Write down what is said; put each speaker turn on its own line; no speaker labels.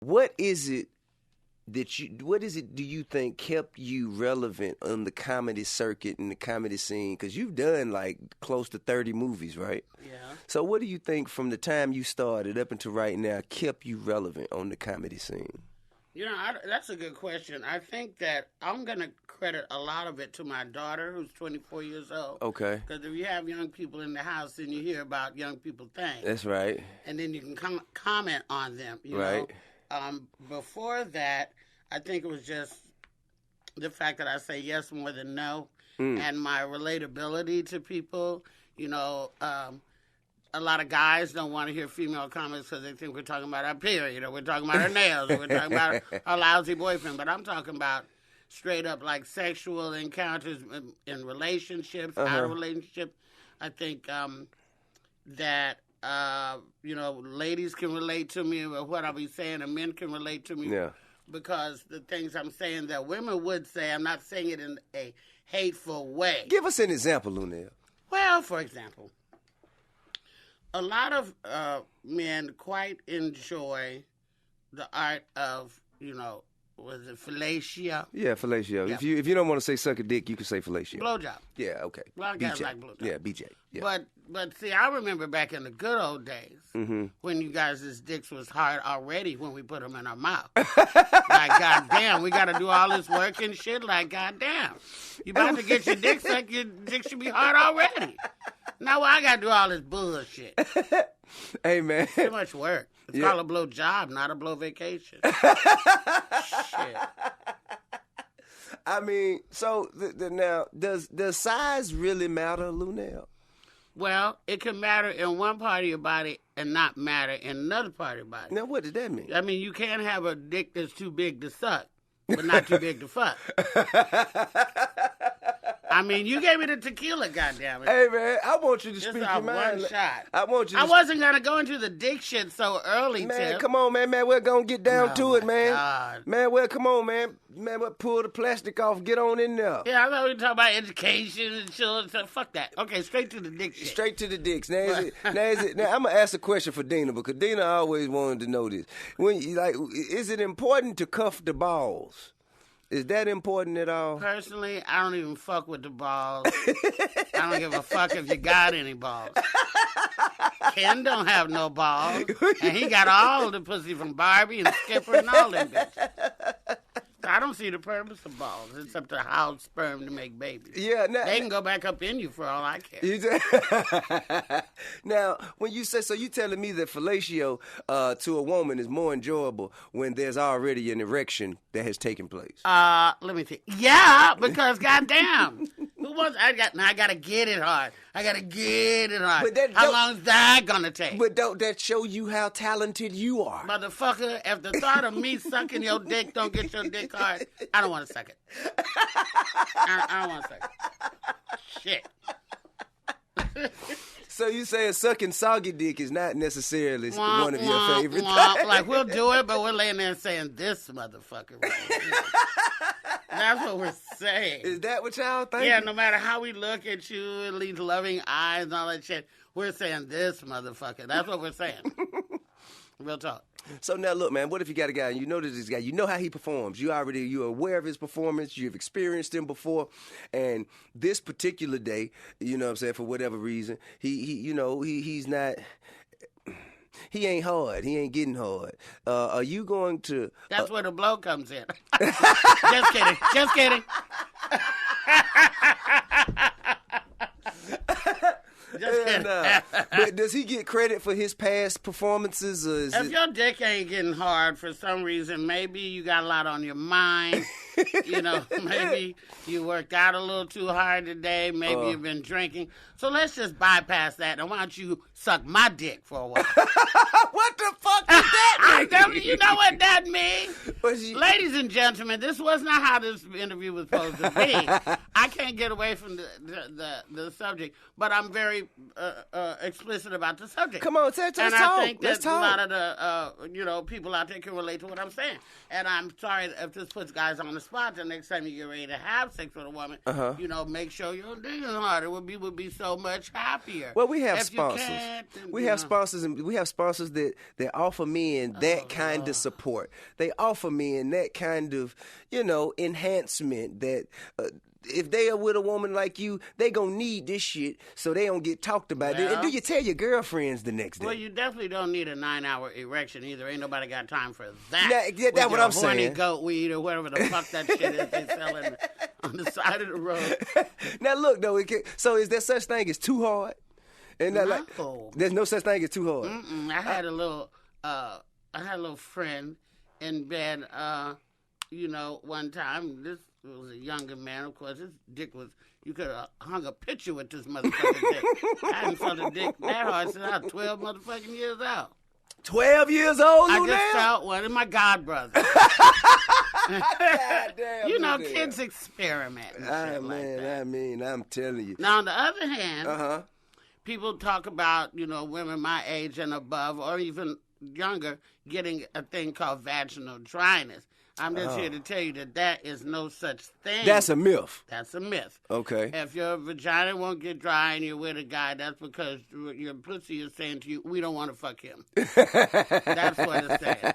what is it do you think kept you relevant on the comedy circuit and the comedy scene? Because you've done like close to 30 movies, right?
Yeah.
So what do you think from the time you started up until right now kept you relevant on the comedy scene?
You know, that's a good question. I think that I'm going to credit a lot of it to my daughter, who's 24 years old.
Okay.
Because if you have young people in the house, then you hear about young people things.
That's right.
And then you can comment on them, you
right.
know. Before that, I think it was just the fact that I say yes more than no, and my relatability to people. You know, a lot of guys don't want to hear female comments because they think we're talking about our period, or we're talking about our nails, or we're talking about our lousy boyfriend. But I'm talking about straight up like sexual encounters in relationships, out of relationships. I think that, you know, ladies can relate to me with what I'll be saying, and men can relate to me.
Yeah.
Because the things I'm saying that women would say, I'm not saying it in a hateful way.
Give us an example, Luenell.
Well, for example, a lot of men quite enjoy the art of, you know, was it fellatio?
Yeah, fellatio.
Yeah.
If you don't want to say suck a dick, you can say fellatio.
Blowjob.
Yeah, okay.
A lot of guys like blowjob.
Yeah, BJ. Yeah.
But see, I remember back in the good old days when you guys' dicks was hard already when we put them in our mouth. Like, goddamn, we got to do all this work and shit. Like, goddamn, you about to get your dick sucked, your dick should be hard already. Now I got to do all this bullshit.
Hey, man.
Too much work. It's called a blow job, not a blow vacation. Shit.
I mean, so now, does size really matter, Luenell?
Well, it can matter in one part of your body and not matter in another part of your body.
Now, what does that mean?
I mean, you can't have a dick that's too big to suck, but not too big to fuck. I mean, you gave me the tequila, goddammit.
Hey, man, I want you to
Just
speak
off
your mind.
one shot.
I want you to...
I wasn't going to go into the dick shit so early,
Man,
Tim.
come on, man. We're going to get down to it, man.
God.
Man, well, come on, man. Man, we'll pull the plastic off. Get on in there.
Yeah, I thought we were talking about education and children. So fuck that. Okay, straight to the dick shit.
Straight to the dicks. Now, I'm going to ask a question for Dina, because Dina always wanted to know this. Is it important to cuff the balls? Is that important at all?
Personally, I don't even fuck with the balls. I don't give a fuck if you got any balls. Ken don't have no balls. And he got all the pussy from Barbie and Skipper and all them bitches. I don't see the purpose of balls except to house sperm to make babies.
Yeah,
they can go back up in you for all I care.
Now, when you say, so you telling me that fellatio to a woman is more enjoyable when there's already an erection that has taken place?
Let me think. Yeah, because goddamn, who wants? I gotta get it hard. I gotta get it hard.
But
how long is that gonna take?
But don't that show you how talented you are?
Motherfucker, if the thought of me sucking your dick don't get your dick hard, I don't want to suck it. I don't want to suck it. Shit.
So you saying sucking soggy dick is not necessarily one of your favorites?
Like, we'll do it, but we're laying there saying, this motherfucker right here. That's what we're saying.
Is that what y'all think?
Yeah, no matter how we look at you, and these loving eyes and all that shit, we're saying this motherfucker. That's what we're saying. Real talk.
So now look, man, what if you got a guy and you know that this guy, you know how he performs. You're aware of his performance, you've experienced him before, and this particular day, you know what I'm saying, for whatever reason, he's not, he ain't hard. He ain't getting hard. Are you going to...
That's where the blow comes in. Just kidding. Just kidding. Just kidding.
But does he get credit for his past performances? Or
if your dick ain't getting hard for some reason, maybe you got a lot on your mind. You know, maybe you worked out a little too hard today. Maybe you've been drinking. So let's just bypass that. And why don't you suck my dick for a while?
What the fuck does that mean?
You know what that means? Ladies and gentlemen, this was not how this interview was supposed to be. I can't get away from the subject, but I'm very explicit about the subject.
Come on, let's talk.
I think
Let's
that
talk.
a lot of the people out there can relate to what I'm saying. And I'm sorry if this puts guys on the spot. The next time you get ready to have sex with a woman, make sure your dick is hard. It would be so much happier.
Well, we have
if
sponsors. We have sponsors, and we have sponsors that offer men that kind of support. They offer men that kind of enhancement that. If they are with a woman like you, they gonna need this shit so they don't get talked about.
Well,
And do you tell your girlfriends the next day?
Well, you definitely don't need a 9-hour erection either. Ain't nobody got time for that.
That's what I'm saying.
Horny goat weed or whatever the fuck that shit is they selling on the side of the road.
Now look though, so is there such thing as too hard? And
No.
there's no such thing as too hard.
I had a little friend in bed. One time this. It was a younger man, of course. His dick was, you could have hung a picture with this motherfucking dick. I hadn't felt a dick that hard since I was 12 motherfucking years old.
12 years old,
I just felt one of my god brothers.
Goddamn,
kids experiment and shit like that.
I mean, I'm telling you.
Now, on the other hand, people talk about, women my age and above or even younger getting a thing called vaginal dryness. I'm just here to tell you that is no such thing.
That's a myth.
That's a myth.
Okay.
If your vagina won't get dry and you're with a guy, that's because your pussy is saying to you, we don't want to fuck him. That's what it's saying.